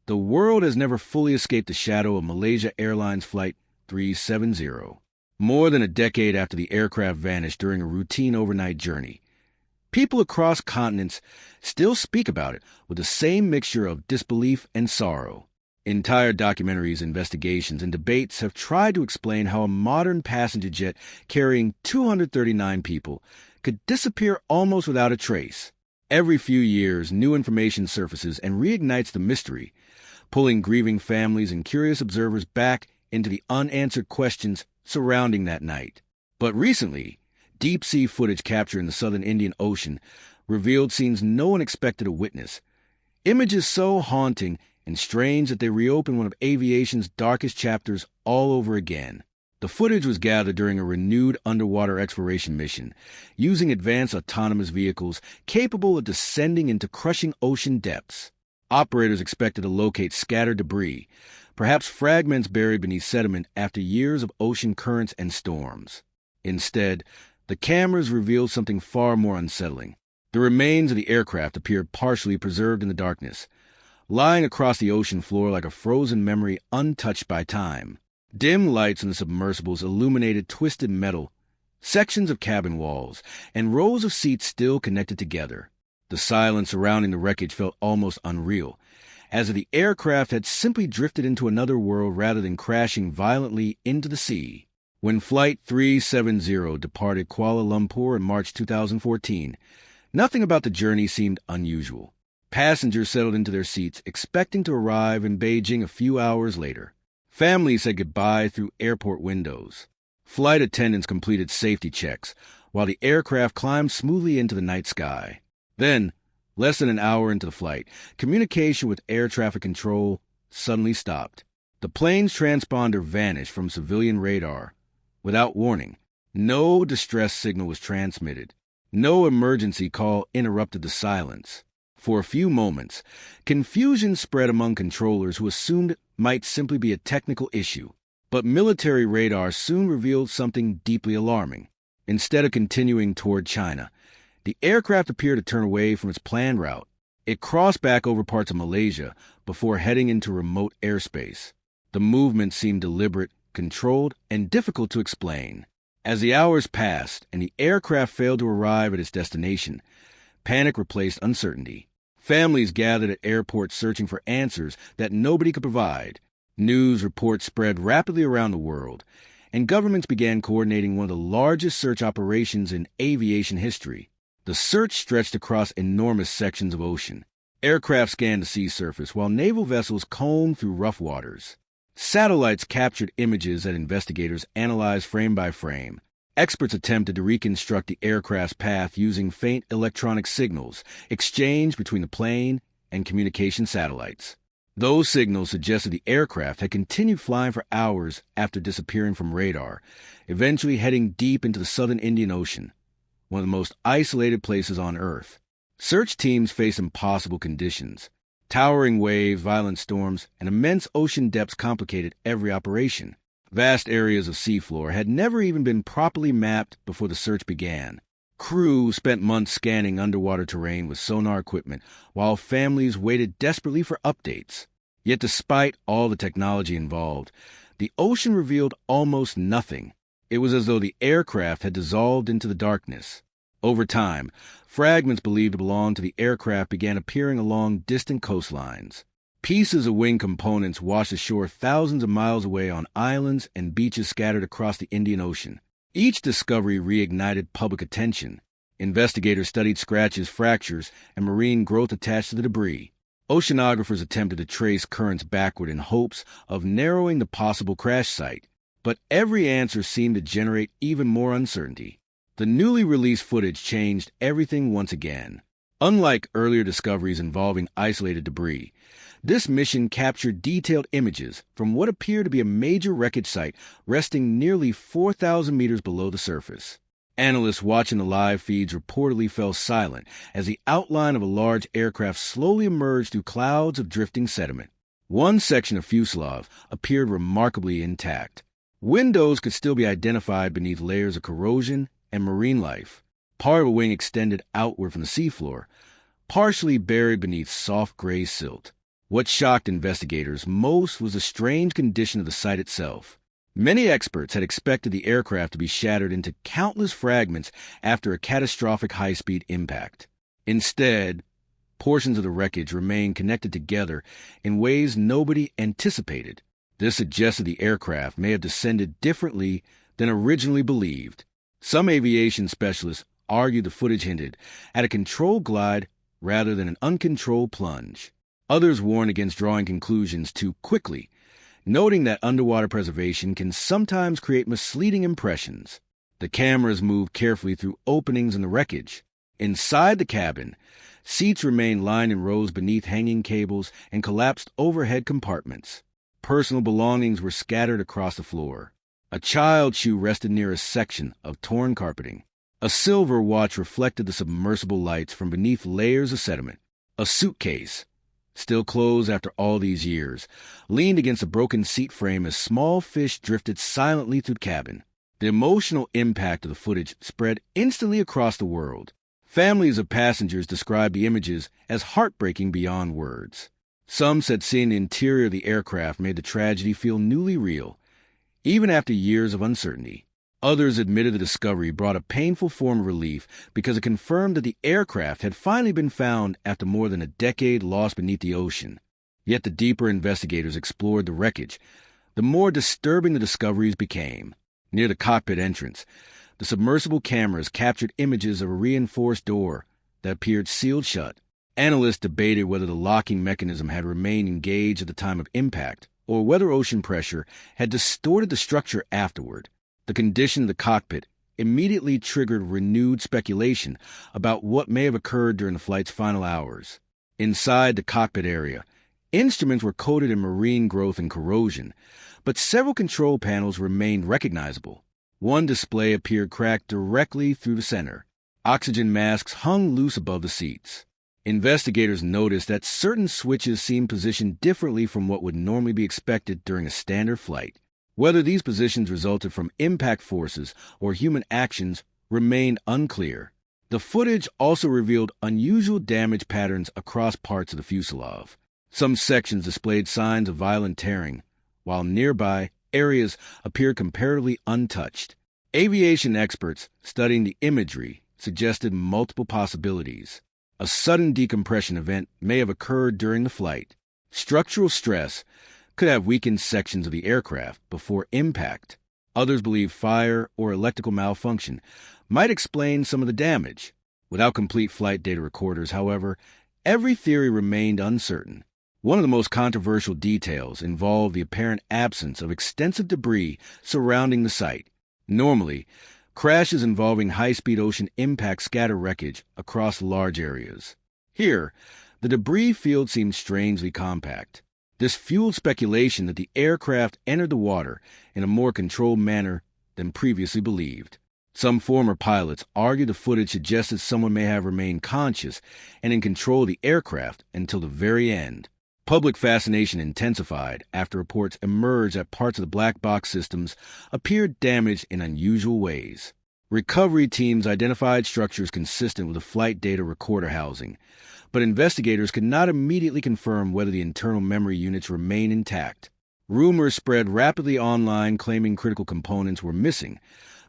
The world has never fully escaped the shadow of Malaysia Airlines Flight 370. More than a decade after the aircraft vanished during a routine overnight journey, people across continents still speak about it with the same mixture of disbelief and sorrow. Entire documentaries, investigations, and debates have tried to explain how a modern passenger jet carrying 239 people could disappear almost without a trace. Every few years, new information surfaces and reignites the mystery, pulling grieving families and curious observers back into the unanswered questions surrounding that night. But recently, deep-sea footage captured in the southern Indian Ocean revealed scenes no one expected to witness. Images so haunting and strange that they reopen one of aviation's darkest chapters all over again. The footage was gathered during a renewed underwater exploration mission, using advanced autonomous vehicles capable of descending into crushing ocean depths. Operators expected to locate scattered debris, perhaps fragments buried beneath sediment after years of ocean currents and storms. Instead, the cameras revealed something far more unsettling. The remains of the aircraft appeared partially preserved in the darkness, lying across the ocean floor like a frozen memory untouched by time. Dim lights in the submersibles illuminated twisted metal, sections of cabin walls, and rows of seats still connected together. The silence surrounding the wreckage felt almost unreal, as if the aircraft had simply drifted into another world rather than crashing violently into the sea. When Flight 370 departed Kuala Lumpur in March 2014, nothing about the journey seemed unusual. Passengers settled into their seats, expecting to arrive in Beijing a few hours later. Families said goodbye through airport windows. Flight attendants completed safety checks, while the aircraft climbed smoothly into the night sky. Then, less than an hour into the flight, communication with air traffic control suddenly stopped. The plane's transponder vanished from civilian radar. Without warning, no distress signal was transmitted. No emergency call interrupted the silence. For a few moments, confusion spread among controllers who assumed it might simply be a technical issue. But military radar soon revealed something deeply alarming. Instead of continuing toward China, the aircraft appeared to turn away from its planned route. It crossed back over parts of Malaysia before heading into remote airspace. The movement seemed deliberate, controlled, and difficult to explain. As the hours passed and the aircraft failed to arrive at its destination, panic replaced uncertainty. Families gathered at airports searching for answers that nobody could provide. News reports spread rapidly around the world, and governments began coordinating one of the largest search operations in aviation history. The search stretched across enormous sections of ocean. Aircraft scanned the sea surface, while naval vessels combed through rough waters. Satellites captured images that investigators analyzed frame by frame. Experts attempted to reconstruct the aircraft's path using faint electronic signals exchanged between the plane and communication satellites. Those signals suggested the aircraft had continued flying for hours after disappearing from radar, eventually heading deep into the southern Indian Ocean, one of the most isolated places on Earth. Search teams faced impossible conditions. Towering waves, violent storms, and immense ocean depths complicated every operation. Vast areas of seafloor had never even been properly mapped before the search began. Crews spent months scanning underwater terrain with sonar equipment, while families waited desperately for updates. Yet despite all the technology involved, the ocean revealed almost nothing. It was as though the aircraft had dissolved into the darkness. Over time, fragments believed to belong to the aircraft began appearing along distant coastlines. Pieces of wing components washed ashore thousands of miles away on islands and beaches scattered across the Indian Ocean. Each discovery reignited public attention. Investigators studied scratches, fractures, and marine growth attached to the debris. Oceanographers attempted to trace currents backward in hopes of narrowing the possible crash site. But every answer seemed to generate even more uncertainty. The newly released footage changed everything once again. Unlike earlier discoveries involving isolated debris, this mission captured detailed images from what appeared to be a major wreckage site resting nearly 4,000 meters below the surface. Analysts watching the live feeds reportedly fell silent as the outline of a large aircraft slowly emerged through clouds of drifting sediment. One section of fuselage appeared remarkably intact. Windows could still be identified beneath layers of corrosion and marine life. Part of a wing extended outward from the seafloor, partially buried beneath soft gray silt. What shocked investigators most was the strange condition of the site itself. Many experts had expected the aircraft to be shattered into countless fragments after a catastrophic high-speed impact. Instead, portions of the wreckage remained connected together in ways nobody anticipated. This suggested the aircraft may have descended differently than originally believed. Some aviation specialists argued the footage hinted at a controlled glide rather than an uncontrolled plunge. Others warned against drawing conclusions too quickly, noting that underwater preservation can sometimes create misleading impressions. The cameras moved carefully through openings in the wreckage. Inside the cabin, seats remained lined in rows beneath hanging cables and collapsed overhead compartments. Personal belongings were scattered across the floor. A child's shoe rested near a section of torn carpeting. A silver watch reflected the submersible lights from beneath layers of sediment. A suitcase, still closed after all these years, leaned against a broken seat frame as small fish drifted silently through the cabin. The emotional impact of the footage spread instantly across the world. Families of passengers described the images as heartbreaking beyond words. Some said seeing the interior of the aircraft made the tragedy feel newly real, even after years of uncertainty. Others admitted the discovery brought a painful form of relief because it confirmed that the aircraft had finally been found after more than a decade lost beneath the ocean. Yet the deeper investigators explored the wreckage, the more disturbing the discoveries became. Near the cockpit entrance, the submersible cameras captured images of a reinforced door that appeared sealed shut. Analysts debated whether the locking mechanism had remained engaged at the time of impact, or whether ocean pressure had distorted the structure afterward. The condition of the cockpit immediately triggered renewed speculation about what may have occurred during the flight's final hours. Inside the cockpit area, instruments were coated in marine growth and corrosion, but several control panels remained recognizable. One display appeared cracked directly through the center. Oxygen masks hung loose above the seats. Investigators noticed that certain switches seemed positioned differently from what would normally be expected during a standard flight. Whether these positions resulted from impact forces or human actions remained unclear. The footage also revealed unusual damage patterns across parts of the fuselage. Some sections displayed signs of violent tearing, while nearby areas appeared comparatively untouched. Aviation experts studying the imagery suggested multiple possibilities. A sudden decompression event may have occurred during the flight. Structural stress could have weakened sections of the aircraft before impact. Others believe fire or electrical malfunction might explain some of the damage. Without complete flight data recorders, however, every theory remained uncertain. One of the most controversial details involved the apparent absence of extensive debris surrounding the site. Normally, crashes involving high-speed ocean impact scatter wreckage across large areas. Here, the debris field seemed strangely compact. This fueled speculation that the aircraft entered the water in a more controlled manner than previously believed. Some former pilots argued the footage suggested someone may have remained conscious and in control of the aircraft until the very end. Public fascination intensified after reports emerged that parts of the black box systems appeared damaged in unusual ways. Recovery teams identified structures consistent with the flight data recorder housing, but investigators could not immediately confirm whether the internal memory units remained intact. Rumors spread rapidly online claiming critical components were missing,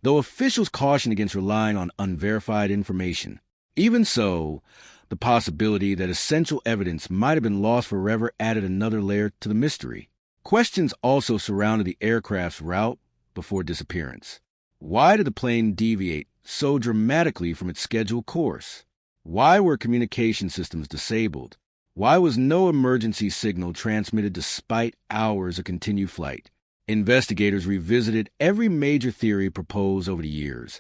though officials cautioned against relying on unverified information. Even so, the possibility that essential evidence might have been lost forever added another layer to the mystery. Questions also surrounded the aircraft's route before disappearance. Why did the plane deviate so dramatically from its scheduled course? Why were communication systems disabled? Why was no emergency signal transmitted despite hours of continued flight? Investigators revisited every major theory proposed over the years,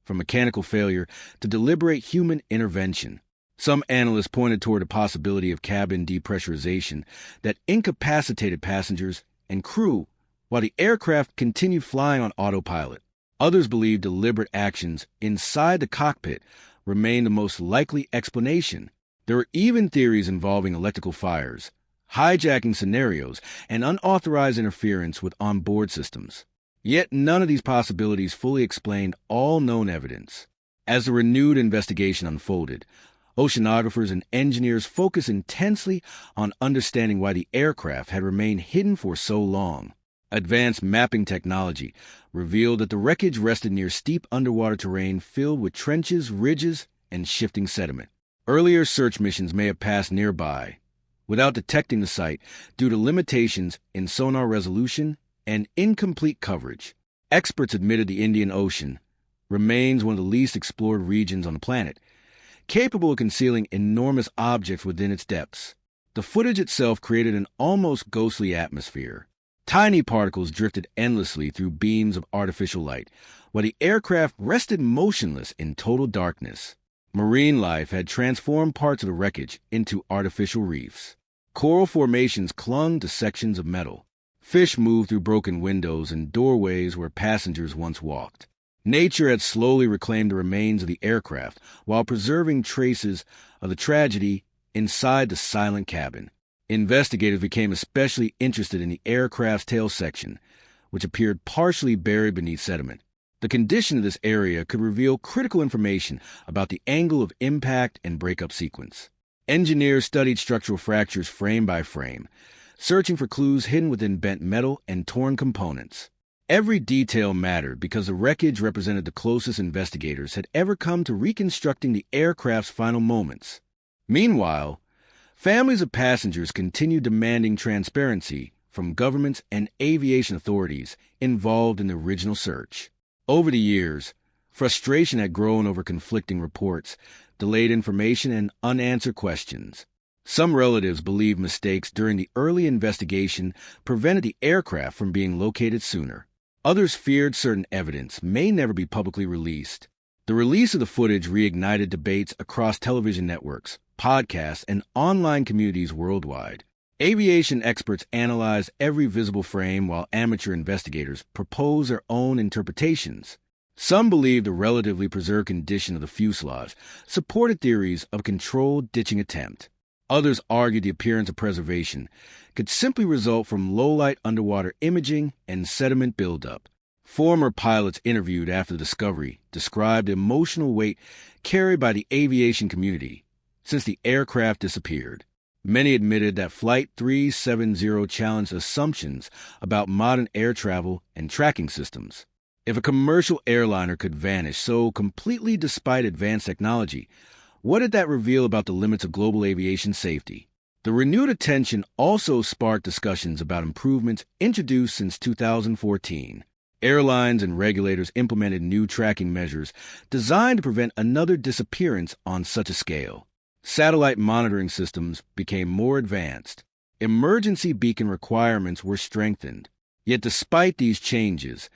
from mechanical failure to deliberate human intervention. Some analysts pointed toward the possibility of cabin depressurization that incapacitated passengers and crew while the aircraft continued flying on autopilot. Others believed deliberate actions inside the cockpit remained the most likely explanation. There were even theories involving electrical fires, hijacking scenarios, and unauthorized interference with onboard systems. Yet none of these possibilities fully explained all known evidence. As the renewed investigation unfolded, Oceanographers and engineers focused intensely on understanding why the aircraft had remained hidden for so long. Advanced mapping technology revealed that the wreckage rested near steep underwater terrain filled with trenches, ridges, and shifting sediment. Earlier search missions may have passed nearby, without detecting the site due to limitations in sonar resolution and incomplete coverage. Experts admitted the Indian Ocean remains one of the least explored regions on the planet, capable of concealing enormous objects within its depths. The footage itself created an almost ghostly atmosphere. Tiny particles drifted endlessly through beams of artificial light, while the aircraft rested motionless in total darkness. Marine life had transformed parts of the wreckage into artificial reefs. Coral formations clung to sections of metal. Fish moved through broken windows and doorways where passengers once walked. Nature had slowly reclaimed the remains of the aircraft while preserving traces of the tragedy inside the silent cabin. Investigators became especially interested in the aircraft's tail section, which appeared partially buried beneath sediment. The condition of this area could reveal critical information about the angle of impact and breakup sequence. Engineers studied structural fractures frame by frame, searching for clues hidden within bent metal and torn components. Every detail mattered because the wreckage represented the closest investigators had ever come to reconstructing the aircraft's final moments. Meanwhile, families of passengers continued demanding transparency from governments and aviation authorities involved in the original search. Over the years, frustration had grown over conflicting reports, delayed information, and unanswered questions. Some relatives believed mistakes during the early investigation prevented the aircraft from being located sooner. Others feared certain evidence may never be publicly released. The release of the footage reignited debates across television networks, podcasts, and online communities worldwide. Aviation experts analyzed every visible frame while amateur investigators proposed their own interpretations. Some believed the relatively preserved condition of the fuselage supported theories of a controlled ditching attempt. Others argued the appearance of preservation could simply result from low-light underwater imaging and sediment buildup. Former pilots interviewed after the discovery described the emotional weight carried by the aviation community since the aircraft disappeared. Many admitted that Flight 370 challenged assumptions about modern air travel and tracking systems. If a commercial airliner could vanish so completely despite advanced technology, what did that reveal about the limits of global aviation safety? The renewed attention also sparked discussions about improvements introduced since 2014. Airlines and regulators implemented new tracking measures designed to prevent another disappearance on such a scale. Satellite monitoring systems became more advanced. Emergency beacon requirements were strengthened. Yet despite these changes,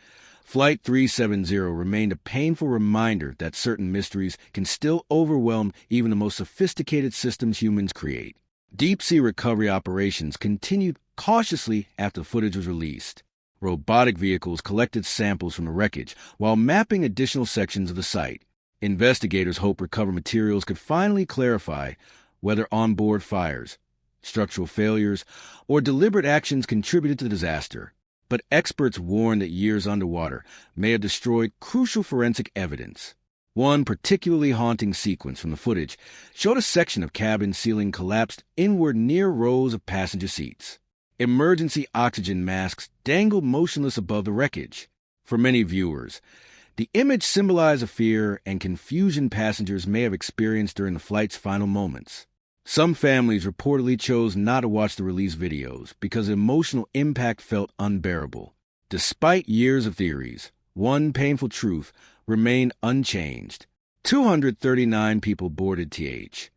Flight 370 remained a painful reminder that certain mysteries can still overwhelm even the most sophisticated systems humans create. Deep-sea recovery operations continued cautiously after the footage was released. Robotic vehicles collected samples from the wreckage while mapping additional sections of the site. Investigators hope recovered materials could finally clarify whether onboard fires, structural failures, or deliberate actions contributed to the disaster. But experts warn that years underwater may have destroyed crucial forensic evidence. One particularly haunting sequence from the footage showed a section of cabin ceiling collapsed inward near rows of passenger seats. Emergency oxygen masks dangled motionless above the wreckage. For many viewers, the image symbolized a fear and confusion passengers may have experienced during the flight's final moments. Some families reportedly chose not to watch the released videos because the emotional impact felt unbearable. Despite years of theories, one painful truth remained unchanged. 239 people boarded TH.